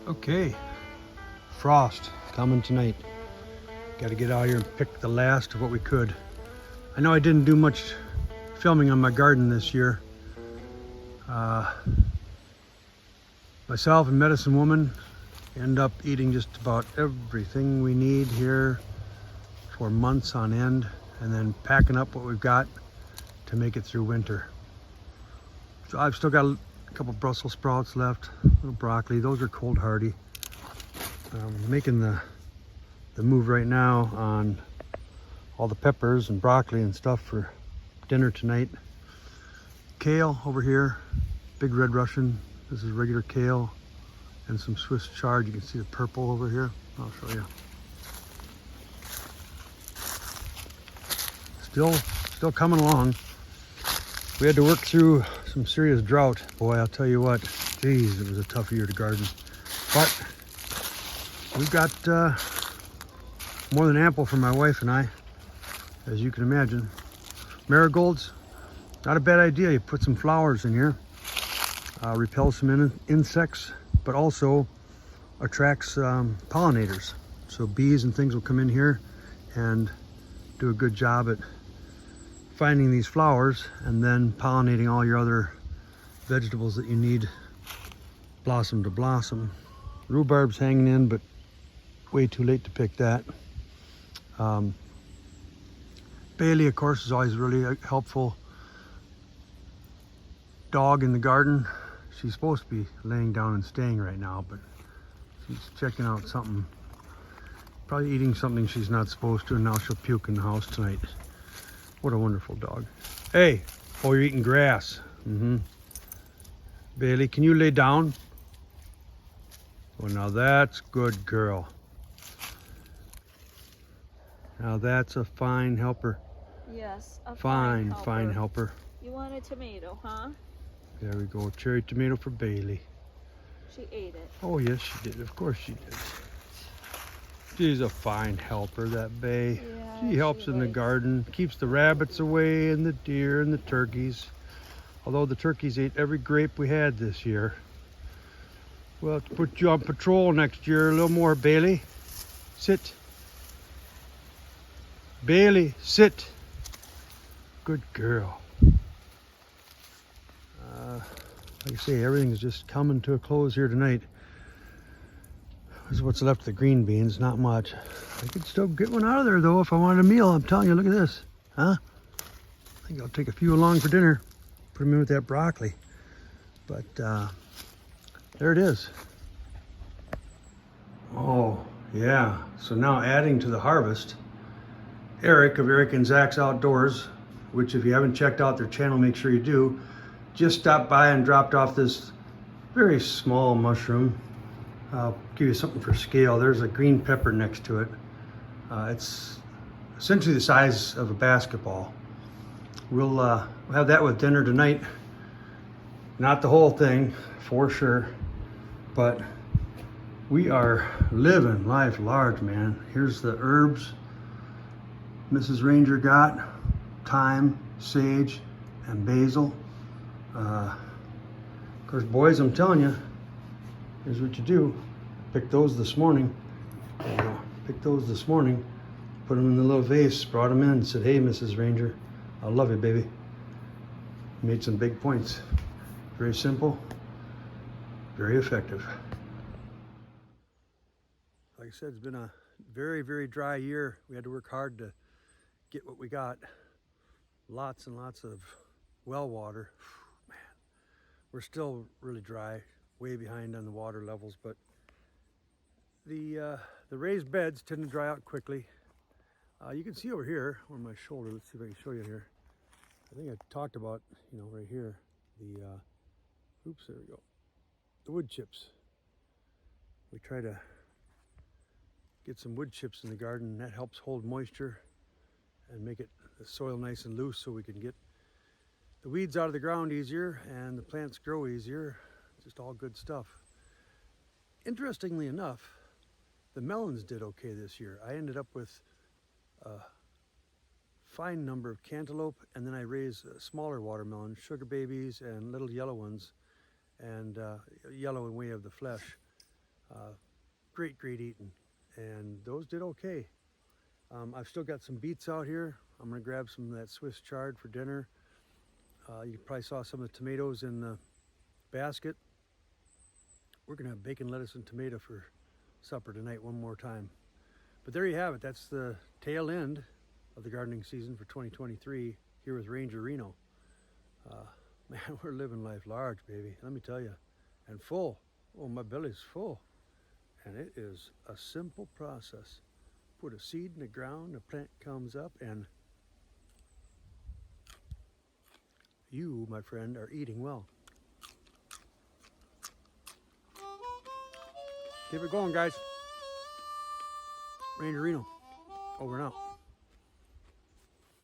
Okay, frost coming tonight. Got to get out here and pick the last of what we could. I know I didn't do much filming on my garden this year. Myself and Medicine Woman end up eating just about everything we need here for months on end, and then packing up what we've got to make it through winter. So I've still got a couple Brussels sprouts left, a little broccoli. Those are cold hardy. Making the move right now on all the peppers and broccoli and stuff for dinner tonight. Kale over here, big red Russian. This is regular kale and some Swiss chard. You can see the purple over here. I'll show you. Still coming along. We had to work through some serious drought. Boy, I'll tell you what, geez, it was a tough year to garden. But we've got more than ample for my wife and I, as you can imagine. Marigolds, not a bad idea. You put some flowers in here, repels some insects, but also attracts pollinators. So bees and things will come in here and do a good job at finding these flowers and then pollinating all your other vegetables that you need blossom to blossom. Rhubarb's hanging in, but way too late to pick that. Bailey, of course, is always really helpful dog in the garden. She's supposed to be laying down and staying right now, but she's checking out something, probably eating something she's not supposed to, and now she'll puke in the house tonight. What a wonderful dog. Hey, oh, you're eating grass. Bailey, can you lay down? Well, now that's good girl. Now that's a fine helper. Yes, a Fine helper. helper. You want a tomato, huh? There we go, cherry tomato for Bailey. She ate it. Oh yes, she did. Of course she did. She's a fine helper, that Bay. Yeah, She helps in the garden, keeps the rabbits away and the deer and the turkeys. Although the turkeys ate every grape we had this year. We'll have to put you on patrol next year a little more, Bailey. Sit. Bailey, sit. Good girl. Like I say, everything's just coming to a close here tonight. This is what's left of the green beans, not much. I could still get one out of there though if I wanted a meal. I'm telling you, look at this. Huh? I think I'll take a few along for dinner. Put them in with that broccoli. But there it is. Oh, yeah. So now adding to the harvest, Eric of Eric and Zach's Outdoors, which if you haven't checked out their channel, make sure you do, just stopped by and dropped off this very small mushroom. I'll give you something for scale. There's a green pepper next to it. It's essentially the size of a basketball. We'll have that with dinner tonight. Not the whole thing, for sure, but we are living life large, man. Here's the herbs Mrs. Ranger got: thyme, sage, and basil. Of course, boys, I'm telling you, here's what you do. Pick those this morning. There you go. Pick those this morning. Put them in the little vase. Brought them in and said, "Hey, Mrs. Ranger, I love you, baby." Made some big points. Very simple, very effective. Like I said, it's been a very, very dry year. We had to work hard to get what we got. Lots and lots of well water. Man, we're still really dry, way behind on the water levels, but the raised beds tend to dry out quickly. You can see over here on my shoulder, let's see if I can show you here. I think I talked about, right here, the, oops, there we go, the wood chips. We try to get some wood chips in the garden, and that helps hold moisture and make it the soil nice and loose so we can get the weeds out of the ground easier and the plants grow easier. Just all good stuff. Interestingly enough, the melons did okay this year. I ended up with a fine number of cantaloupe, and then I raised smaller watermelons, sugar babies and little yellow ones, and yellow in way of the flesh. Great eating. And those did okay. I've still got some beets out here. I'm gonna grab some of that Swiss chard for dinner. You probably saw some of the tomatoes in the basket. We're gonna have bacon, lettuce, and tomato for supper tonight one more time. But there you have it. That's the tail end of the gardening season for 2023 here with Ranger Reno. Man, we're living life large, baby. Let me tell you. And full. Oh, my belly's full. And it is a simple process. Put a seed in the ground, a plant comes up, and you, my friend, are eating well. Keep it going, guys. Ranger Reno, over and out.